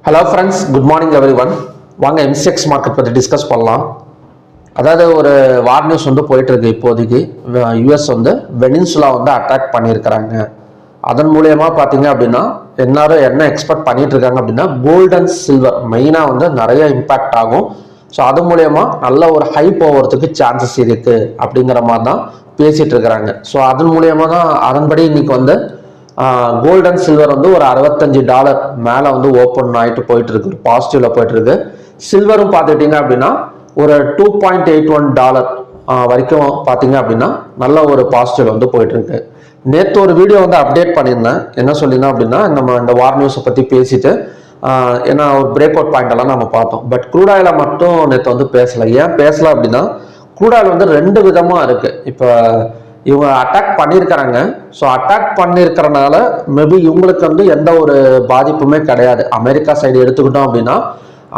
Hello friends, good morning every one. வாங்க MCX market பற்றி discuss பண்ணலாம். அதாவது ஒரு வார் நியூஸ் வந்து போயிட்டு இருக்கு. இப்போதைக்கு யூஎஸ் வந்து வெனின்சுலா வந்து அட்டாக் பண்ணியிருக்கிறாங்க. அதன் மூலியமா பார்த்தீங்க அப்படின்னா எல்லாரும் என்ன எக்ஸ்பெக்ட் பண்ணிட்டு இருக்காங்க அப்படின்னா கோல்டு அண்ட் சில்வர் மெயினாக வந்து நிறைய இம்பாக்ட் ஆகும். ஸோ அது மூலயமா நல்ல ஒரு ஹை போகிறதுக்கு சான்சஸ் இருக்கு அப்படிங்கிற மாதிரி தான் பேசிட்டு இருக்கிறாங்க. ஸோ அதன் மூலியமா தான் அதன்படி இன்னைக்கு வந்து கோல்டு அண்ட் சில்வர் வந்து ஒரு $65 மேலே வந்து ஓப்பன் ஆகிட்டு போயிட்டு இருக்கு, பாசிட்டிவ்ல போயிட்டு இருக்கு. சில்வரும் பார்த்துக்கிட்டீங்க அப்படின்னா ஒரு $2.81 வரைக்கும் பார்த்தீங்க அப்படின்னா நல்ல ஒரு பாசிட்டிவ்ல வந்து போயிட்டு இருக்கு. நேற்று ஒரு வீடியோ வந்து அப்டேட் பண்ணியிருந்தேன். என்ன சொல்லியிருந்தேன் அப்படின்னா நம்ம இந்த வார் நியூஸை பற்றி பேசிட்டு ஏன்னா ஒரு பிரேக் அவுட் பாயிண்ட் எல்லாம் நம்ம பார்த்தோம். பட் க்ரூட் ஆயில மட்டும் நேற்று வந்து பேசலை. ஏன் பேசல அப்படின்னா க்ரூட் ஆயில் வந்து ரெண்டு விதமாக இருக்கு. இப்போ இவங்க அட்டாக் பண்ணியிருக்கிறாங்க. ஸோ அட்டாக் பண்ணியிருக்கிறனால மேபி இவங்களுக்கு வந்து எந்த ஒரு பாதிப்புமே கிடையாது. அமெரிக்கா சைடு எடுத்துக்கிட்டோம் அப்படின்னா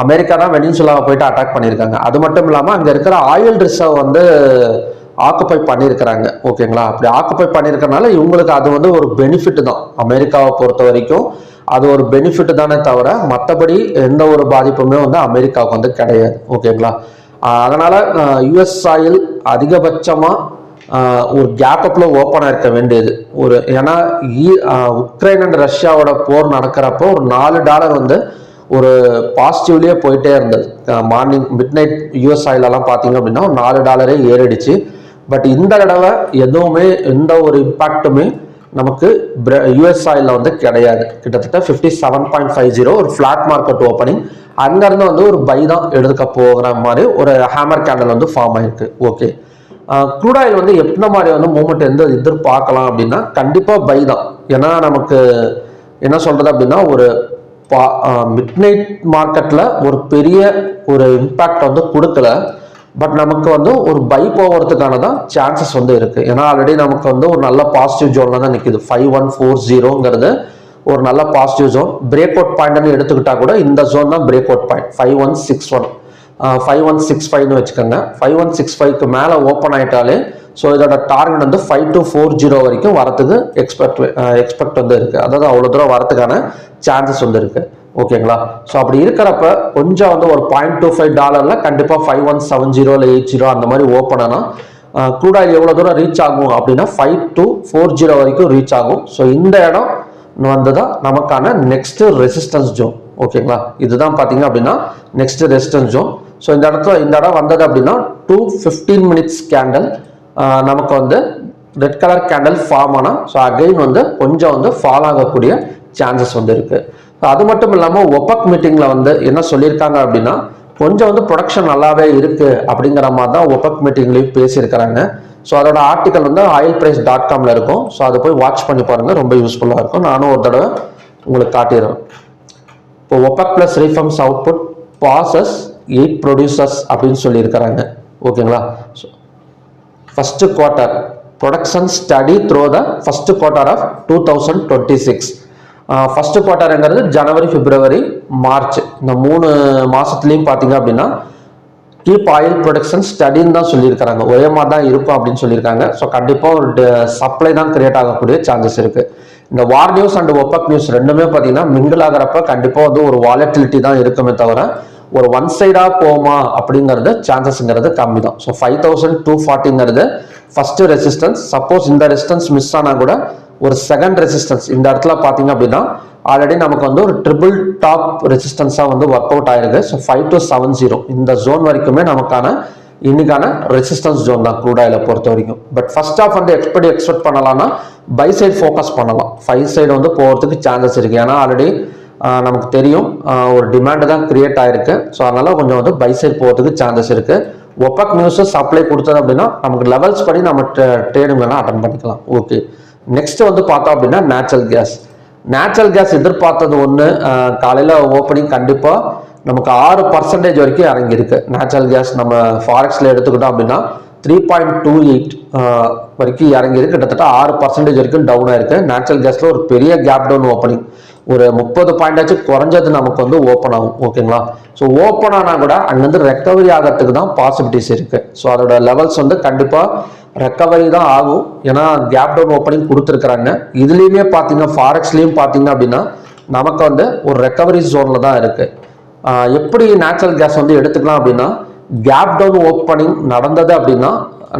அமெரிக்கா தான் வெனின்சுலாவை போயிட்டு அட்டாக் பண்ணியிருக்காங்க. அது மட்டும் இல்லாமல் அங்கே இருக்கிற ஆயில் ரிசர்வ் வந்து ஆக்குப்பை பண்ணியிருக்கிறாங்க. ஓகேங்களா? அப்படி ஆக்குப்பை பண்ணியிருக்கிறனால இவங்களுக்கு அது வந்து ஒரு பெனிஃபிட் தான். அமெரிக்காவை பொறுத்த வரைக்கும் அது ஒரு பெனிஃபிட் தானே தவிர மற்றபடி எந்த ஒரு பாதிப்புமே வந்து அமெரிக்காவுக்கு வந்து கிடையாது. ஓகேங்களா? அதனால யுஎஸ் ஆயில் அதிகபட்சமாக ஒரு கேப்பப்பில் ஓப்பனாக இருக்க வேண்டியது ஒரு ஏன்னா உக்ரைன் அண்ட் ரஷ்யாவோட போர் நடக்கிறப்போ ஒரு $4 வந்து ஒரு பாசிட்டிவ்லேயே போயிட்டே இருந்தது. மார்னிங் மிட் நைட் யூஎஸ் ஆயிலெல்லாம் பார்த்தீங்க அப்படின்னா ஒரு $4 ஏறிடுச்சு. பட் இந்த தடவை எதுவுமே எந்த ஒரு இம்பாக்டுமே நமக்கு யூஎஸ் ஆயிலில் வந்து கிடையாது. கிட்டத்தட்ட 57.50 ஒரு ஃப்ளாட் மார்க்கெட் ஓப்பனிங். அங்கேருந்து வந்து ஒரு பை தான் எடுக்க போகிற மாதிரி ஒரு ஹேமர் கேண்டல் வந்து ஃபார்ம் ஆயிருக்கு. ஓகே, க்ரூட் ஆயில் வந்து என்ன மாதிரி வந்து மூவ்மெண்ட் எதிர்பார்க்கலாம் அப்படின்னா கண்டிப்பாக பை தான். ஏன்னா நமக்கு என்ன சொல்றது அப்படின்னா ஒரு மிட் நைட் மார்க்கெட்டில் ஒரு பெரிய ஒரு இம்பேக்ட் வந்து கொடுக்கல. பட் நமக்கு வந்து ஒரு பை போகிறதுக்கான தான் சான்சஸ் வந்து இருக்கு. ஏன்னா ஆல்ரெடி நமக்கு வந்து ஒரு நல்ல பாசிட்டிவ் ஜோன்ல தான் நிற்குது. 5140 ஒரு நல்ல பாசிட்டிவ் ஜோன். பிரேக் அவுட் பாயிண்ட்னு எடுத்துக்கிட்டா கூட இந்த ஜோன் தான் பிரேக் அவுட் பாயிண்ட். 5165 வச்சுக்கோங்க. 5165க்கு மேலே ஓப்பன் ஆயிட்டாலே ஸோ இதோட டார்கெட் வந்து 5240 வரைக்கும் வரத்துக்கு எக்ஸ்பெக்ட் வந்து இருக்கு. அதாவது அவ்வளோ தூரம் வரதுக்கான சான்சஸ் வந்து இருக்கு. ஓகேங்களா? ஸோ அப்படி இருக்கிறப்ப கொஞ்சம் வந்து ஒரு $0.25 கண்டிப்பாக 5170 இல்லை 80 அந்த மாதிரி ஓப்பன் ஆனால் க்ரூட் ஆயில் எவ்வளோ தூரம் ரீச் ஆகும் அப்படின்னா 5240 வரைக்கும் ரீச் ஆகும். ஸோ இந்த இடம் வந்து தான் நமக்கான நெக்ஸ்ட் ரெசிஸ்டன்ஸ் ஜோன். ஓகேங்களா? இதுதான் பார்த்தீங்க அப்படின்னா நெக்ஸ்ட் ரெசிஸ்டன்ஸ் ஜோன். ஸோ இந்த இடம் வந்தது அப்படின்னா 215 மினிட்ஸ் கேண்டல் நமக்கு வந்து ரெட் கலர் கேண்டல் ஃபார்ம் ஆனால் ஸோ அகைன் வந்து கொஞ்சம் வந்து ஃபால் ஆகக்கூடிய சான்சஸ் வந்து இருக்கு. அது மட்டும் இல்லாமல் ஒபக் மீட்டிங்ல வந்து என்ன சொல்லியிருக்காங்க அப்படின்னா கொஞ்சம் வந்து ப்ரொடக்ஷன் நல்லாவே இருக்கு அப்படிங்கிற மாதிரி தான் ஒபக் மீட்டிங்லையும் பேசியிருக்கிறாங்க. ஸோ அதோட ஆர்டிக்கல் வந்து oilprice.comல இருக்கும். ஸோ அதை போய் வாட்ச் பண்ணி பாருங்க, ரொம்ப யூஸ்ஃபுல்லாக இருக்கும். நானும் ஒரு தடவை உங்களுக்கு காட்டிடுறேன். இப்போ OPEC plus reaffirms output pauses 8 producers அப்படின்னு சொல்லியிருக்கிறாங்க. ஓகேங்களா? First quarter production study through the first quarter of 2026. First குவார்ட்டருங்கிறது ஜனவரி, பிப்ரவரி, மார்ச் இந்த 3 மாசத்துலையும் பார்த்தீங்க அப்படின்னா கீப் ஆயில் ப்ரொடக்ஷன் ஸ்டடின்னு தான் சொல்லியிருக்கிறாங்க. ஒரே மாதிரி தான் இருக்கும் அப்படின்னு சொல்லியிருக்காங்க. ஸோ கண்டிப்பாக ஒரு சப்ளை தான் கிரியேட் ஆகக்கூடிய சான்சஸ் இருக்கு. இந்த வார் நியூஸ் அண்ட் ஒபக் நியூஸ் ரெண்டுமே பார்த்தீங்கன்னா மிங்கிள் ஆகிறப்ப கண்டிப்பாக வந்து ஒரு வாலட்டிலிட்டி தான் இருக்குமே தவிர ஒரு ஒன் சைடா போமா அப்படிங்கிறது சான்சஸ்ங்கிறது கம்மி தான். So 5240 first resistance. சப்போஸ் இந்த ரெசிஸ்டன்ஸ் மிஸ் ஆனா கூட ஒரு செகண்ட் ரெசிஸ்டன்ஸ் இந்த இடத்துல பார்த்தீங்க அப்படின்னா ஆல்ரெடி நமக்கு வந்து ஒரு ட்ரிபிள் டாப் ரெசிஸ்டன்ஸாக வந்து ஒர்க் அவுட் ஆயிருக்கு. ஸோ 5270 இந்த ஜோன் வரைக்குமே நமக்கான இன்னைக்கான ரெசிஸ்டன்ஸ் ஜோன் தான் க்ரூட் ஆயிலை பொறுத்த வரைக்கும். பட் ஃபர்ஸ்ட் ஆஃப் வந்து எக்ஸ்பெக்ட் பண்ணலாம்னா பை சைடு ஃபோக்கஸ் பண்ணலாம். 5 சைடு வந்து போகிறதுக்கு சான்சஸ் இருக்கு. ஏன்னா ஆல்ரெடி நமக்கு தெரியும் ஒரு டிமாண்ட் தான் கிரியேட் ஆயிருக்கு. ஸோ அதனால கொஞ்சம் வந்து பை சைடு போகிறதுக்கு சான்சஸ் இருக்கு. ஒபக் நியூஸ் சப்ளை கொடுத்தது அப்படின்னா நமக்கு லெவல்ஸ் படி நம்ம ட்ரேடிங் வேணா அட்டன் பண்ணிக்கலாம். ஓகே, நெக்ஸ்ட் வந்து பார்த்தோம் அப்படின்னா நேச்சுரல் கேஸ் எதிர்பார்த்தது ஒன்று. காலையில் ஓப்பனிங் கண்டிப்பாக நமக்கு 6% வரைக்கும் இறங்கியிருக்கு. நேச்சுரல் கேஸ் நம்ம ஃபாரெக்ஸில் எடுத்துக்கிட்டோம் அப்படின்னா 3.28 வரைக்கும் இறங்கியிருக்கு. கிட்டத்தட்ட 6% வரைக்கும் டவுன் ஆயிருக்கு. நேச்சுரல் கேஸ்ல ஒரு பெரிய கேப் டவுன் ஓப்பனிங் ஒரு 30 பாயிண்ட் குறைஞ்சது நமக்கு வந்து ஓப்பன் ஆகும். ஓகேங்களா? ஸோ ஓப்பன் ஆனால் கூட அங்கேருந்து ரெக்கவரி ஆகிறதுக்கு தான் பாசிபிலிட்டிஸ் இருக்கு. ஸோ அதோட லெவல்ஸ் வந்து கண்டிப்பாக ரெக்கவரி தான் ஆகும். ஏன்னா கேப் டவுன் ஓப்பனிங் கொடுத்துருக்குறாங்க. இதுலேயுமே பார்த்தீங்க ஃபாரெக்ஸ்லையும் பார்த்தீங்க அப்படின்னா நமக்கு வந்து ஒரு ரெக்கவரி ஜோனில் தான் இருக்குது. எப்படி நேச்சுரல் கேஸ் வந்து எடுத்துக்கலாம் அப்படின்னா, கேப் டவுன் ஓப்பனிங் நடந்தது அப்படின்னா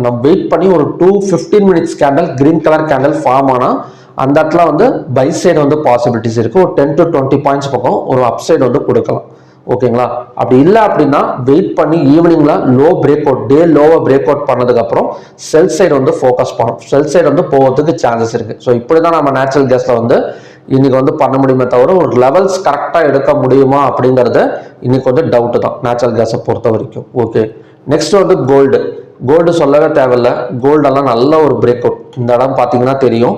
நம்ம வெயிட் பண்ணி ஒரு 2-15 minutes candle green colour candle form ஆனால் அந்த இடத்துல வந்து பை சைடு வந்து பாசிபிலிட்டிஸ் இருக்குது. ஒரு 10 to 20 பாயிண்ட்ஸ் பக்கம் ஒரு அப் சைடு வந்து கொடுக்கலாம். ஓகேங்களா? அப்படி இல்லை அப்படின்னா வெயிட் பண்ணி ஈவினிங்ல லோ பிரேக் அவுட், டே லோவை பிரேக் அவுட் பண்ணதுக்கப்புறம் செல் சைடு வந்து ஃபோக்கஸ் பண்ணணும். செல் சைடு வந்து போகிறதுக்கு சான்சஸ் இருக்குது. ஸோ இப்படி தான் நம்ம நேச்சுரல் கேஸில் வந்து இன்னைக்கு வந்து பண்ண முடியுமே தவிர ஒரு லெவல்ஸ் கரெக்டாக எடுக்க முடியுமா அப்படிங்கிறத இன்னைக்கு வந்து டவுட்டு தான் நேச்சுரல் கேஸை பொறுத்த வரைக்கும். ஓகே, நெக்ஸ்ட் வந்து கோல்டு சொல்லவே தேவையில்லை. கோல்டெல்லாம் நல்ல ஒரு பிரேக் அவுட். இந்த இடம் பார்த்தீங்கன்னா தெரியும்,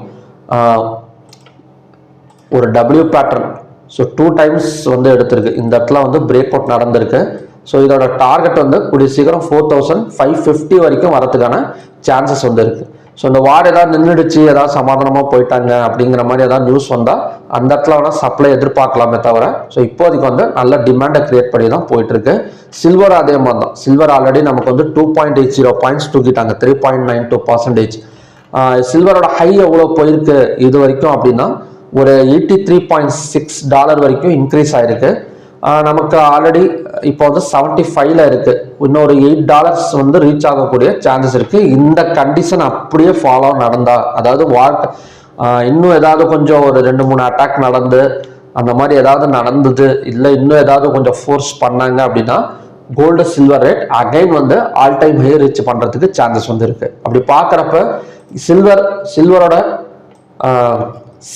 ஒரு டபிள்யூ பேட்டர்ன். ஸோ 2 times வந்து எடுத்திருக்கு. இந்த இடத்துல வந்து பிரேக் அவுட் நடந்திருக்கு. ஸோ இதோட டார்கெட் வந்து கூடிய சீக்கிரம் 4550 வரைக்கும் வரதுக்கான சான்சஸ் வந்து இருக்கு. ஸோ இந்த வார் ஏதாவது நின்றுடுச்சு, ஏதாவது சமாதானமாக போயிட்டாங்க அப்படிங்கிற மாதிரி ஏதாவது நியூஸ் வந்தால் அந்த இடத்துல வேணால் சப்ளை எதிர்பார்க்கலாமே தவிர, ஸோ இப்போதைக்கு வந்து நல்ல டிமாண்டை கிரியேட் பண்ணி தான் போயிட்டு இருக்கு. சில்வர் அதே மாதிரி தான். சில்வர் ஆல்ரெடி நமக்கு வந்து 2.80 பாயிண்ட்ஸ் தூக்கிட்டாங்க, 3.92%. சில்வரோட ஹை எவ்வளோ போயிருக்கு இது வரைக்கும் அப்படின்னா ஒரு $83.6 வரைக்கும் இன்க்ரீஸ் ஆயிருக்கு. நமக்கு ஆல்ரெடி இப்போ வந்து 75ல இருக்கு. இன்னொரு $8 வந்து ரீச் ஆகக்கூடிய சான்சஸ் இருக்கு. இந்த கண்டிஷன் அப்படியே ஃபாலோ நடந்தா, அதாவது இன்னும் ஏதாவது கொஞ்சம் ஒரு 2-3 அட்டாக் நடந்து அந்த மாதிரி ஏதாவது நடந்தது, இல்லை இன்னும் ஏதாவது கொஞ்சம் ஃபோர்ஸ் பண்ணாங்க அப்படின்னா கோல்டு சில்வர் ரேட் அகைன் வந்து ஆல் டைம் ஹை ரீச் பண்றதுக்கு சான்சஸ் வந்து இருக்கு. அப்படி பார்க்குறப்ப சில்வரோட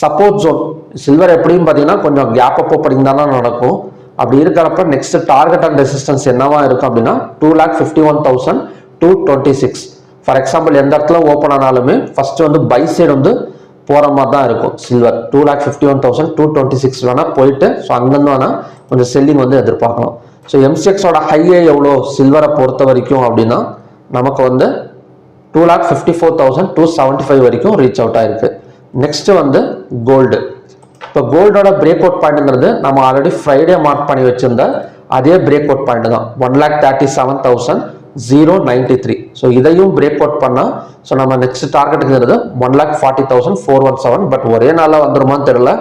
சப்போர்ட் ஜோன், சில்வர் எப்படின்னு பார்த்தீங்கன்னா கொஞ்சம் கேப் அப் ஓப்பனிங் தான் நடக்கும். அப்படி இருக்கிறப்ப நெக்ஸ்ட் டார்கெட் அண்ட் ரெசிஸ்டன்ஸ் என்னவா இருக்கும் அப்படின்னா 2,51,226. ஃபார் எக்ஸாம்பிள் எந்த இடத்துல ஓப்பன் ஆனாலுமே ஃபர்ஸ்ட் வந்து பை சைடு வந்து போகிற மாதிரி தான் இருக்கும். சில்வர் 2,51,226 வேணா போயிட்டு, ஸோ அங்கேருந்து வேணா கொஞ்சம் செல்லிங் வந்து எதிர்பார்க்கலாம். ஸோ எம்சிஎக்ஸோட ஹையே எவ்வளோ சில்வரை பொறுத்த வரைக்கும் அப்படின்னா நமக்கு வந்து 2,54,275 வரைக்கும் ரீச் அவுட் ஆயிருக்கு. நெக்ஸ்ட் வந்து கோல்டு. இப்போ கோல்டோட பிரேக் அவுட் பாயிண்ட்ங்கிறது நம்ம ஆல்ரெடி ஃப்ரைடே மார்க் பண்ணி வச்சிருந்த அதே பிரேக் அவுட் பாயிண்ட் தான், 1,37,093. ஸோ இதையும் பிரேக் அவுட் பண்ணால் ஸோ நம்ம நெக்ஸ்ட் டார்கெட்டுங்கிறது 1,40,417. பட் ஒரே நாளில் வந்துருமான்னு தெரியல.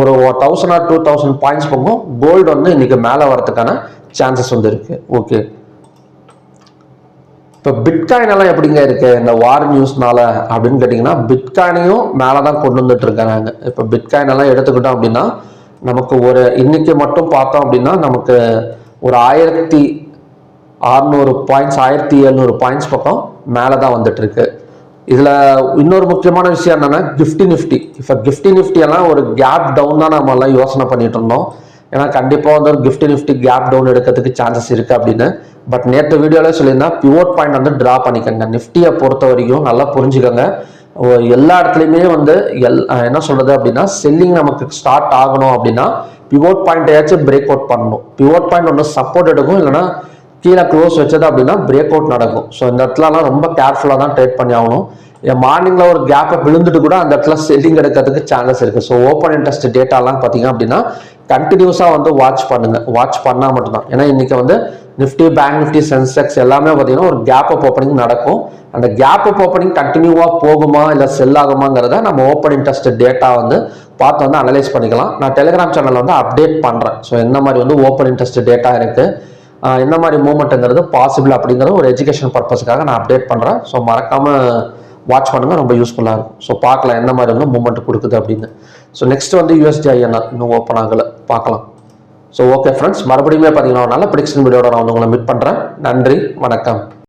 ஒரு 1000 or 2000 பாயிண்ட்ஸ் போகும் கோல்டு வந்து இன்னைக்கு மேலே வரதுக்கான சான்சஸ் வந்து இருக்கு. ஓகே, இப்போ பிட்காயின் எல்லாம் எப்படிங்க இருக்கு இந்த வார் நியூஸ்னால அப்படின்னு கேட்டிங்கன்னா, பிட்காயினையும் மேலே தான் கொண்டு வந்துட்டு இருக்காங்க. இப்போ பிட்காயின் எல்லாம் எடுத்துக்கிட்டோம் அப்படின்னா நமக்கு ஒரு இன்னைக்கு மட்டும் பார்த்தோம் அப்படின்னா நமக்கு ஒரு 1,600 பாயிண்ட்ஸ் 1,700 பாயிண்ட்ஸ் பக்கம் மேலே தான் வந்துட்டு இருக்கு. இதில் இன்னொரு முக்கியமான விஷயம் என்னன்னா நிஃப்டி. இப்போ நிஃப்டி எல்லாம் ஒரு கேப் டவுன் தான் நம்ம எல்லாம் யோசனை பண்ணிட்டு இருந்தோம். ஏன்னா கண்டிப்பாக வந்து ஒரு நிஃப்டி கேப் டவுன் எடுக்கிறதுக்கு சான்சஸ் இருக்கு அப்படின்னு. பட் நேற்று வீடியோல சொல்லியிருந்தா பிவோட் பாயிண்ட் வந்து டிரா பண்ணிக்கோங்க. நிஃப்டியை பொறுத்த வரைக்கும் நல்லா புரிஞ்சுக்கோங்க. எல்லா இடத்துலையுமே வந்து என்ன சொல்றது அப்படின்னா, செல்லிங் நமக்கு ஸ்டார்ட் ஆகணும் அப்படின்னா பிவோட் பாயிண்டையாச்சும் பிரேக் அவுட் பண்ணணும். பிவோட் பாயிண்ட் ஒன்று சப்போர்ட் எடுக்கும், இல்லைன்னா கீழே க்ளோஸ் வச்சது அப்படின்னா பிரேக் அவுட் நடக்கும். ஸோ இந்த இடத்துலலாம் ரொம்ப கேர்ஃபுல்லாக தான் ட்ரேட் பண்ணி ஆகணும். மார்னிங்ல ஒரு கேப்பை விழுந்துட்டு கூட அந்த இடத்துல செல்லிங் எடுக்கிறதுக்கு சான்சஸ் இருக்கு. ஸோ ஓப்பன் இன்ட்ரெஸ்ட் டேட்டாலாம் பார்த்தீங்க அப்படின்னா கண்டினியூஸாக வந்து வாட்ச் பண்ணுங்க. வாட்ச் பண்ணால் மட்டும்தான். ஏன்னா இன்னைக்கு வந்து நிஃப்டி, பேங்க் நிஃப்டி, சென்செக்ஸ் எல்லாமே பார்த்தீங்கன்னா ஒரு கேப் அப் ஓப்பனிங் நடக்கும். அந்த கேப் அப் ஓப்பனிங் கண்டினியூவாக போகுமா இல்லை செல் ஆகுமாங்கிறத நம்ம ஓப்பன் இன்ட்ரெஸ்ட் டேட்டா வந்து பார்த்து வந்து அனலைஸ் பண்ணிக்கலாம். நான் டெலிகிராம் சேனலில் வந்து அப்டேட் பண்ணுறேன். ஸோ என்ன மாதிரி வந்து ஓப்பன் இன்ட்ரெஸ்ட் டேட்டா இருக்குது, என்ன மாதிரி மூவ்மெண்ட்டுங்கிறது பாசிபிள் அப்படிங்கிறது ஒரு எஜுகேஷன் பர்பஸ்க்காக நான் அப்டேட் பண்ணுறேன். ஸோ மறக்காமல் வாட்ச் பண்ணுங்கள், ரொம்ப யூஸ்ஃபுல்லாக இருக்கும். ஸோ பார்க்கலாம் என்ன மாதிரி வந்து மூவ்மெண்ட் கொடுக்குது அப்படின்னு. ஸோ நெக்ஸ்ட் வந்து USD-INR இன்னும் ஓப்பன் ஆகலை, பார்க்கலாம். ஸோ ஓகே ஃப்ரெண்ட்ஸ், மறுபடியுமே பார்த்தீங்கன்னா நல்ல ப்ரெடிக்ஷன் வீடியோட நான் வந்து உங்களை மீட் பண்ணுறேன். நன்றி, வணக்கம்.